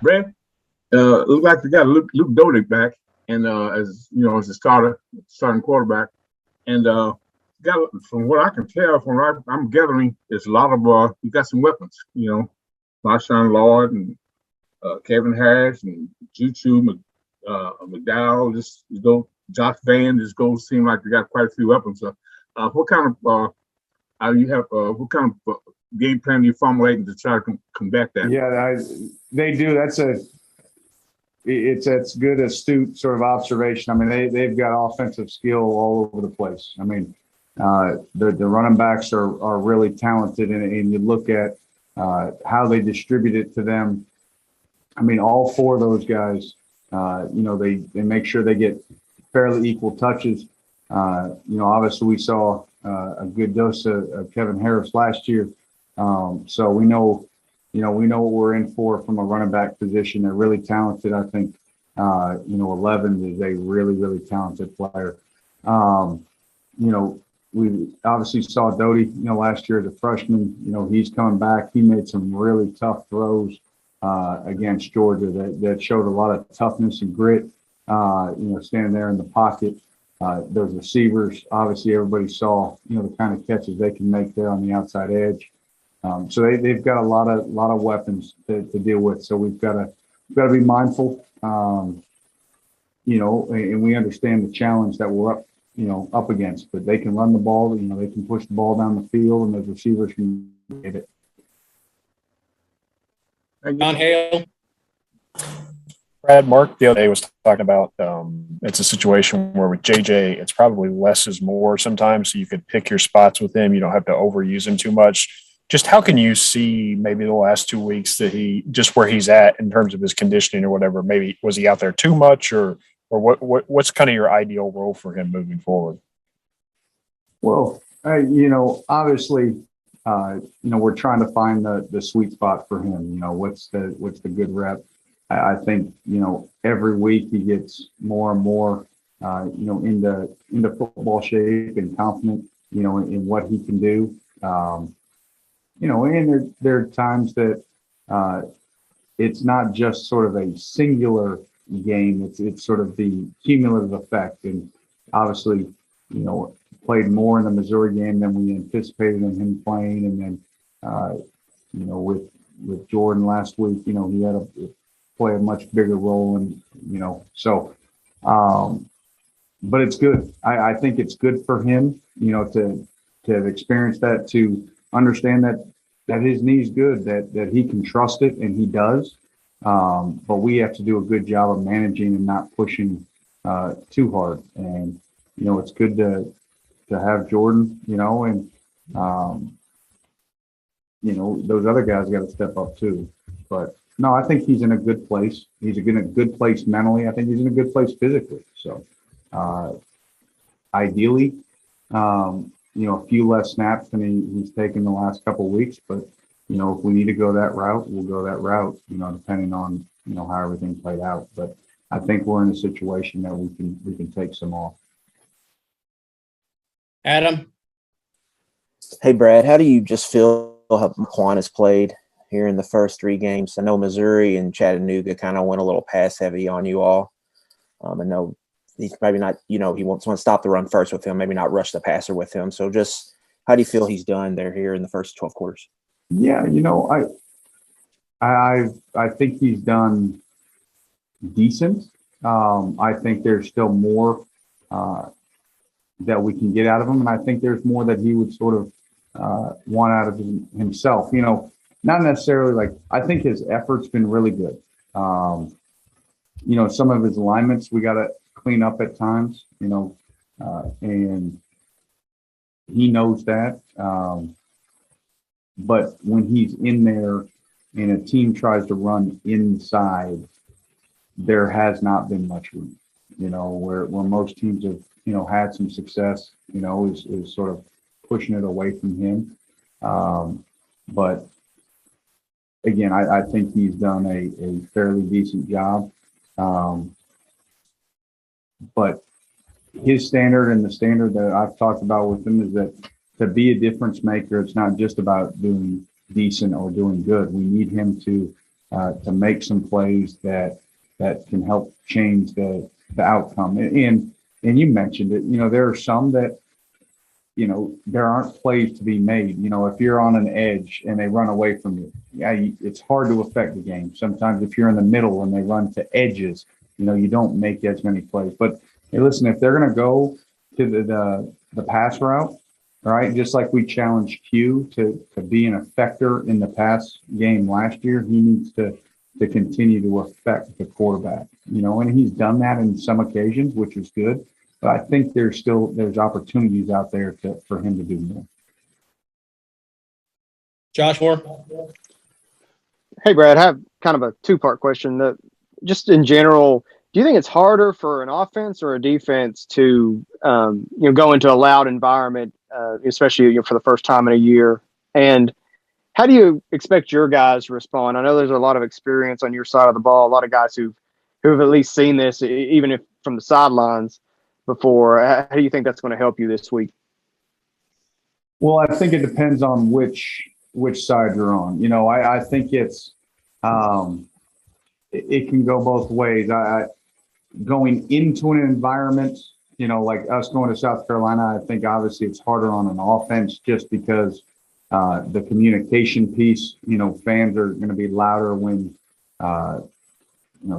Brad, look like they got Luke Dodig back, and as you know, as a starting quarterback, and got from what I can tell, from what I'm gathering, there's a lot of you got some weapons. You know, Marshawn Lord and Kevin Harris and Juju McDowell. Just go Josh Van. Just go seem like they got quite a few weapons. What kind of you have? What kind of game plan are you formulating to try to combat that? Yeah, they do. It's good, astute sort of observation. I mean, they've got offensive skill all over the place. I mean, the running backs are really talented, and you look at how they distribute it to them. I mean, all four of those guys, they make sure they get fairly equal touches. Obviously we saw a good dose of Kevin Harris last year. So we know what we're in for from a running back position. They're really talented. I think, 11 is a really, really talented player. We obviously saw Doty, last year as a freshman. He's coming back. He made some really tough throws against Georgia that showed a lot of toughness and grit, standing there in the pocket. Those receivers, obviously everybody saw, the kind of catches they can make there on the outside edge. So they've got a lot of weapons to deal with. So we've got to be mindful, and we understand the challenge that we're up against. But they can run the ball. They can push the ball down the field, and those receivers can get it. John Hale. Brad, Mark the other day was talking about it's a situation where with JJ, it's probably less is more sometimes. So you could pick your spots with him. You don't have to overuse him too much. Just how can you see maybe the last 2 weeks that just where he's at in terms of his conditioning or whatever? Maybe was he out there too much, or what's kind of your ideal role for him moving forward? Well, obviously, we're trying to find the sweet spot for him. What's the good rep? I think, every week he gets more and more, into football shape and confident, in what he can do. And there are times that it's not just sort of a singular game. It's sort of the cumulative effect. And obviously, played more in the Missouri game than we anticipated in him playing. And then, with Jordan last week, he had to play a much bigger role. And, but it's good. I think it's good for him, to have experienced that, to understand that his knee's good, that he can trust it, and he does. But we have to do a good job of managing and not pushing too hard. And, it's good to have Jordan, and, those other guys got to step up too. But no, I think he's in a good place. He's in a good place mentally. I think he's in a good place physically. So ideally, a few less snaps than he's taken the last couple of weeks. But, if we need to go that route, we'll go that route, depending on, how everything played out. But I think we're in a situation that we can take some off. Adam. Hey, Brad, how do you just feel how McQuan has played here in the first 3 games? I know Missouri and Chattanooga kind of went a little pass heavy on you all. I know he's maybe not, he wants to stop the run first with him, maybe not rush the passer with him. So just how do you feel he's done there here in the first 12 quarters? Yeah, I think he's done decent. I think there's still more that we can get out of him, and I think there's more that he would sort of want out of himself. Not necessarily I think his effort's been really good. Some of his alignments we got to clean up at times, and he knows that. But when he's in there and a team tries to run inside, there has not been much room, where most teams have, had some success, is sort of pushing it away from him. But again, I think he's done a fairly decent job. But his standard and the standard that I've talked about with him is that to be a difference maker, it's not just about doing decent or doing good. We need him to to make some plays that can help change the outcome. And you mentioned it. There are some that there aren't plays to be made. If you're on an edge and they run away from you, it's hard to affect the game. Sometimes if you're in the middle and they run to edges, you don't make as many plays. But hey, listen, if they're going to go to the pass route, right, just like we challenged Q to be an effector in the pass game last year, he needs to continue to affect the quarterback. And he's done that in some occasions, which is good. But I think there's opportunities out there for him to do more. Josh Moore. Hey, Brad, I have kind of a two-part question. Just in general, do you think it's harder for an offense or a defense to go into a loud environment, especially for the first time in a year? And how do you expect your guys to respond? I know there's a lot of experience on your side of the ball, a lot of guys who've at least seen this, even if from the sidelines before. How do you think that's going to help you this week? Well, I think it depends on which side you're on. I think it's it can go both ways. Going into an environment, like us going to South Carolina, I think obviously it's harder on an offense just because the communication piece, fans are going to be louder when,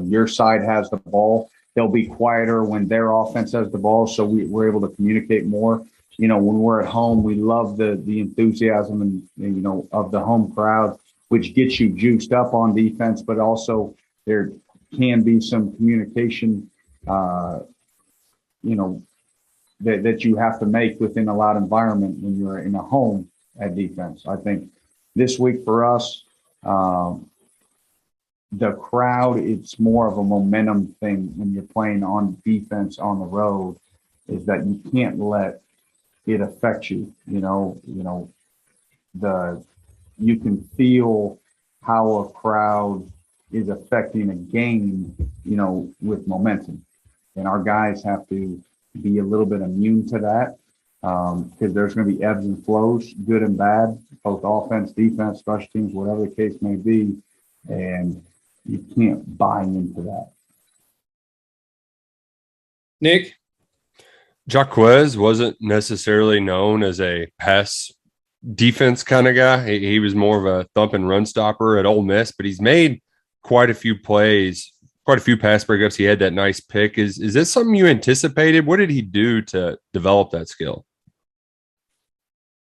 your side has the ball. They'll be quieter when their offense has the ball. So we're able to communicate more. When we're at home, we love the enthusiasm and, of the home crowd, which gets you juiced up on defense, but also there can be some communication, that you have to make within a loud environment when you're in a home at defense. I think this week for us, the crowd, it's more of a momentum thing when you're playing on defense on the road, is that you can't let it affect you. You can feel how a crowd is affecting a game, with momentum. And our guys have to be a little bit immune to that, because there's going to be ebbs and flows, good and bad, both offense, defense, special teams, whatever the case may be. And you can't buy into that. Nick. Jaquez wasn't necessarily known as a pass defense kind of guy. He was more of a thump and run stopper at Ole Miss, but he's made quite a few plays, quite a few pass breakups. He had that nice pick. Is this something you anticipated? What did he do to develop that skill?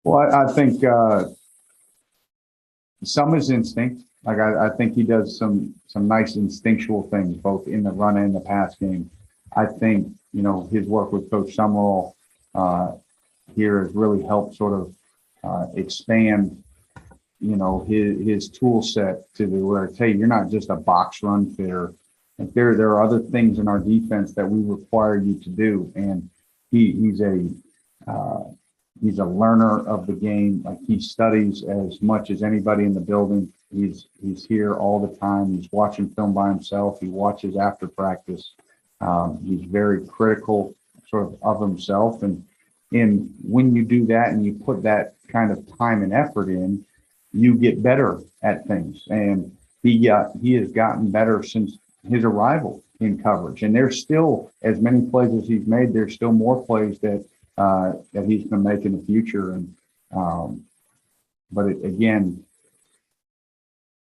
Well, I think some is instinct. Like I think he does some nice instinctual things, both in the run and the pass game. I think, his work with Coach Summerall here has really helped sort of expand, his tool set to where it's, hey, you're not just a box run fitter. Like there are other things in our defense that we require you to do. And he's a learner of the game. Like he studies as much as anybody in the building. He's here all the time. He's watching film by himself. He watches after practice. He's very critical sort of himself. And when you do that and you put that kind of time and effort in, you get better at things. And he has gotten better since his arrival in coverage. And there's still, as many plays as he's made, there's still more plays that he's going to make in the future. And again,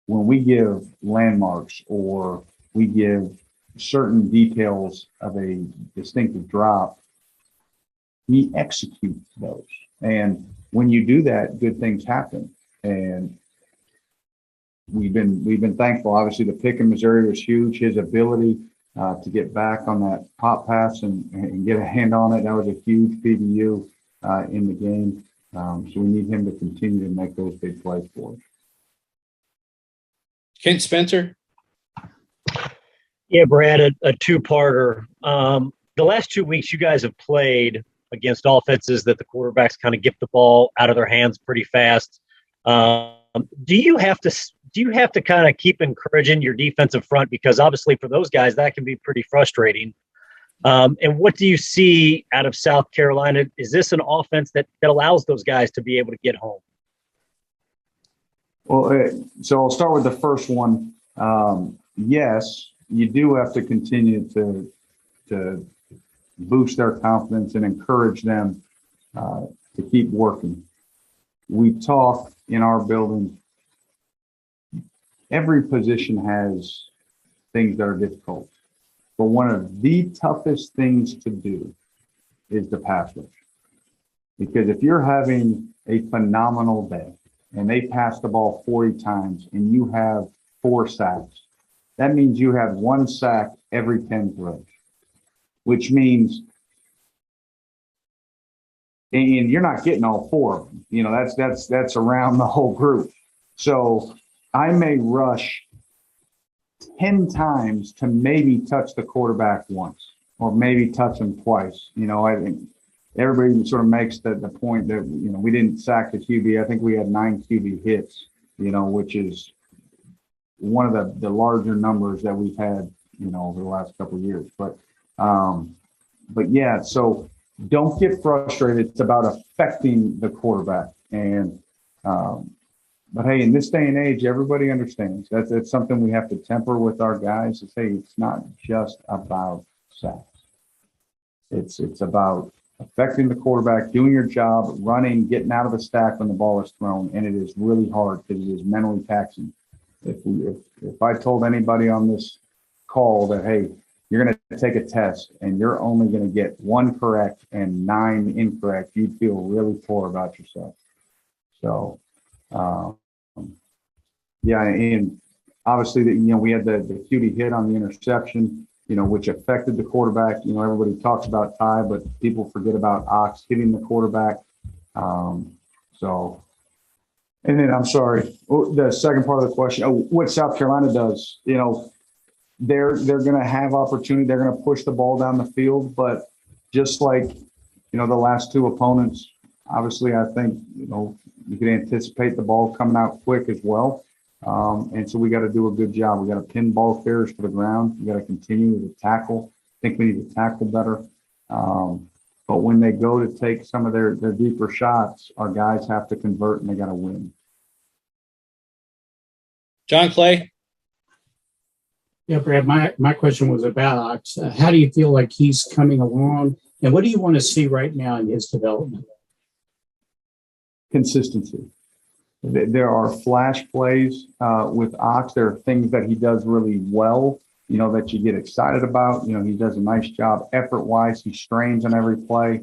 when we give landmarks or we give certain details of a distinctive drop, he executes those. And when you do that, good things happen. And we've been thankful. Obviously, the pick in Missouri was huge. His ability to get back on that pop pass and get a hand on it, that was a huge PBU in the game. So we need him to continue to make those big plays for us. Kent Spencer. Yeah, Brad, a two-parter. The last 2 weeks you guys have played against offenses that the quarterbacks kind of get the ball out of their hands pretty fast. Do you have to kind of keep encouraging your defensive front, because obviously for those guys that can be pretty frustrating? And what do you see out of South Carolina? Is this an offense that allows those guys to be able to get home? Well, so I'll start with the first one. Yes, you do have to continue to boost their confidence and encourage them to keep working. We talk in our building, every position has things that are difficult, but one of the toughest things to do is the pass rush. Because if you're having a phenomenal day and they pass the ball 40 times and you have 4 sacks, that means you have 1 sack every 10 throws, which means, and you're not getting all 4 of them. You know, that's around the whole group. So I may rush 10 times to maybe touch the quarterback once, or maybe touch him twice. You know, I think everybody sort of makes the point that, you know, we didn't sack the QB. I think we had 9 QB hits, you know, which is one of the larger numbers that we've had, you know, over the last couple of years. But yeah, so don't get frustrated. It's about affecting the quarterback. And, but hey, in this day and age, everybody understands that's something we have to temper with our guys to say it's not just about sacks. It's about affecting the quarterback, doing your job, running, getting out of the stack when the ball is thrown. And it is really hard because it is mentally taxing. If I told anybody on this call that, hey, you're going to take a test and you're only going to get 1 correct and 9 incorrect, you'd feel really poor about yourself. So, yeah, and obviously, you know, we had the QB hit on the interception, you know, which affected the quarterback. You know, everybody talks about Ty, but people forget about Ox hitting the quarterback. And then I'm sorry, the second part of the question, what South Carolina does, you know, they're going to have opportunity. They're going to push the ball down the field, but just like, you know, the last 2 opponents, obviously, I think, you know, you can anticipate the ball coming out quick as well. And so we got to do a good job. We got to pin ball carriers to the ground. We got to continue to tackle. I think we need to tackle better. But when they go to take some of their deeper shots, our guys have to convert and they got to win. John Clay. Yeah, Brad, my question was about Ox. How do you feel like he's coming along? And what do you want to see right now in his development? Consistency. There are flash plays with Ox. There are things that he does really well, you know, that you get excited about. You know, he does a nice job effort-wise. He strains on every play.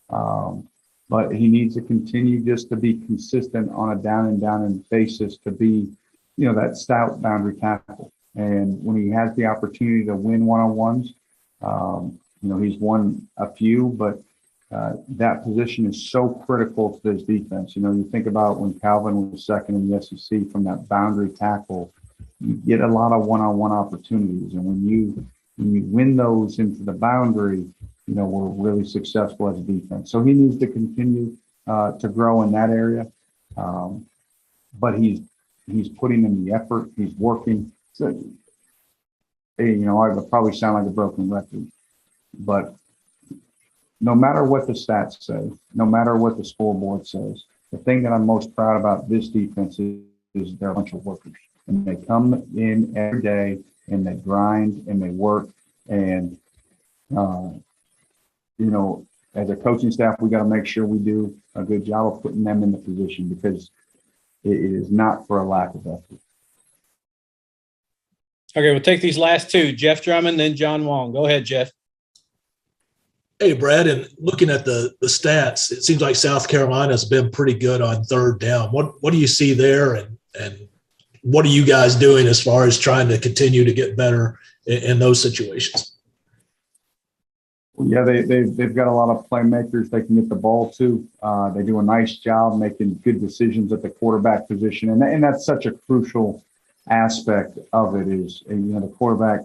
But he needs to continue just to be consistent on a down basis to be, you know, that stout boundary tackle. And when he has the opportunity to win one-on-ones, you know, he's won a few, but that position is so critical to this defense. You know, you think about when Calvin was second in the SEC from that boundary tackle, you get a lot of one-on-one opportunities. And when you win those into the boundary, you know, we're really successful as a defense. So he needs to continue to grow in that area. But he's putting in the effort. He's working. So, you know, I would probably sound like a broken record, but no matter what the stats say, no matter what the scoreboard says, the thing that I'm most proud about this defense is they're a bunch of workers. And they come in every day and they grind and they work. And, you know, as a coaching staff, we got to make sure we do a good job of putting them in the position because it is not for a lack of effort. Okay, we'll take these last 2. Jeff Drummond, then John Wong. Go ahead, Jeff. Hey, Brad, and looking at the stats, it seems like South Carolina has been pretty good on 3rd down. What do you see there, and what are you guys doing as far as trying to continue to get better in those situations? Yeah, they've got a lot of playmakers they can get the ball to. They do a nice job making good decisions at the quarterback position, and that's such a crucial aspect of it is, you know, the quarterback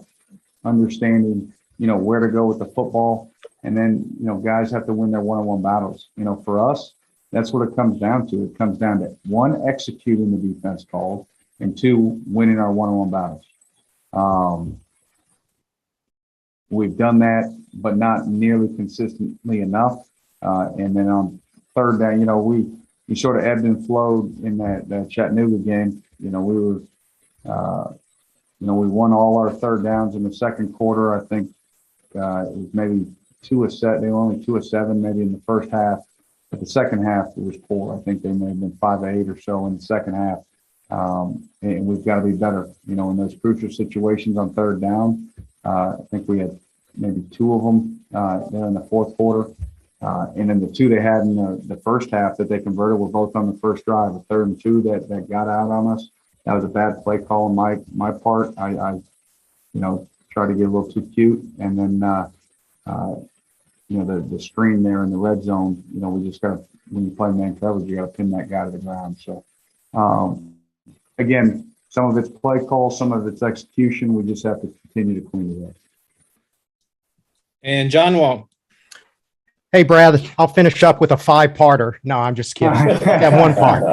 understanding, you know, where to go with the football. And then, you know, guys have to win their one-on-one battles. You know, for us, that's what it comes down to. It comes down to 1, executing the defense called, and 2, winning our one-on-one battles. We've done that, but not nearly consistently enough. And then on 3rd down, you know, we sort of ebbed and flowed in that Chattanooga game. You know, we were We won all our third downs in the second quarter. I think it was maybe 2 of 7. They were only 2 of 7 maybe in the first half. But the second half it was poor. I think they may have been 5 of 8 or so in the second half. And we've got to be better, in those crucial situations on third down. I think we had maybe 2 of them there in the fourth quarter. And then the 2 they had in the first half that they converted were both on the first drive, a 3rd and 2 that got out on us. That was a bad play call on my part. I tried to get a little too cute. And then, the screen there in the red zone, we just got to, when you play man coverage, you got to pin that guy to the ground. So, again, some of it's play call, some of it's execution. We just have to continue to clean it up. And John Wall. Hey, Brad, I'll finish up with a 5-parter. No, I'm just kidding. I have 1 part.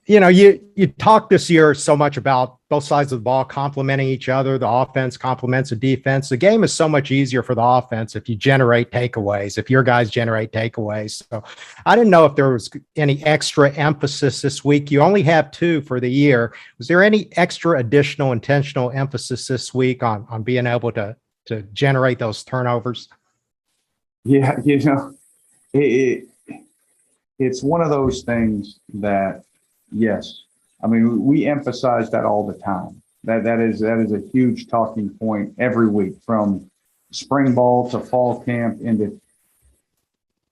You talked this year so much about both sides of the ball complementing each other. The offense complements the defense. The game is so much easier for the offense if you generate takeaways, if your guys generate takeaways. So I didn't know if there was any extra emphasis this week. You only have 2 for the year. Was there any extra additional intentional emphasis this week on being able to generate those turnovers? Yeah, it's one of those things that, yes, I mean, we emphasize that all the time. That is a huge talking point every week, from spring ball to fall camp and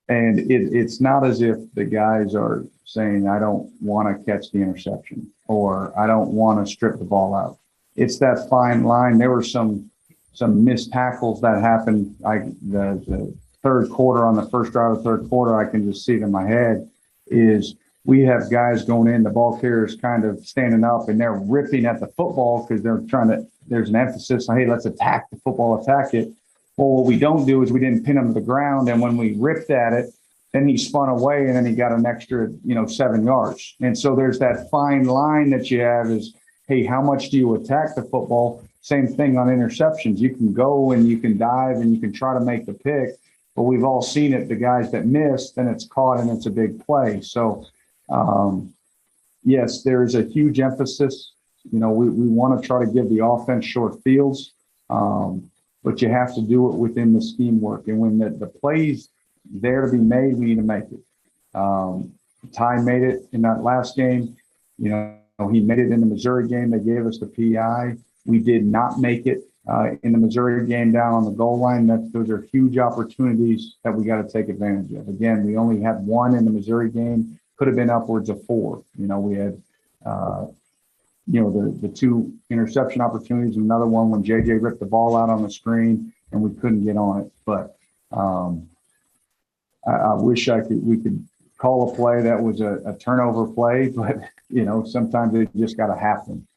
it's not as if the guys are saying, I don't want to catch the interception or I don't want to strip the ball out. It's that fine line. There were some missed tackles that happened. The third quarter, on the first drive of the third quarter, I can just see it in my head, is we have guys going in, the ball carriers kind of standing up and they're ripping at the football because they're there's an emphasis on, hey, let's attack the football, attack it. Well, what we don't do is we didn't pin him to the ground. And when we ripped at it, then he spun away and then he got an extra, 7 yards. And so there's that fine line that you have is, hey, how much do you attack the football? Same thing on interceptions. You can go and you can dive and you can try to make the pick, but we've all seen it. The guys that miss, then it's caught and it's a big play. So, yes, there is a huge emphasis. We want to try to give the offense short fields, but you have to do it within the scheme work. And when the play's there to be made, we need to make it. Ty made it in that last game. He made it in the Missouri game. They gave us the PI. We did not make it in the Missouri game down on the goal line. Those are huge opportunities that we got to take advantage of. Again, we only had 1 in the Missouri game. Could have been upwards of 4. We had, the 2 interception opportunities, another one when JJ ripped the ball out on the screen and we couldn't get on it. But I wish we could call a play that was a turnover play, but sometimes it just got to happen.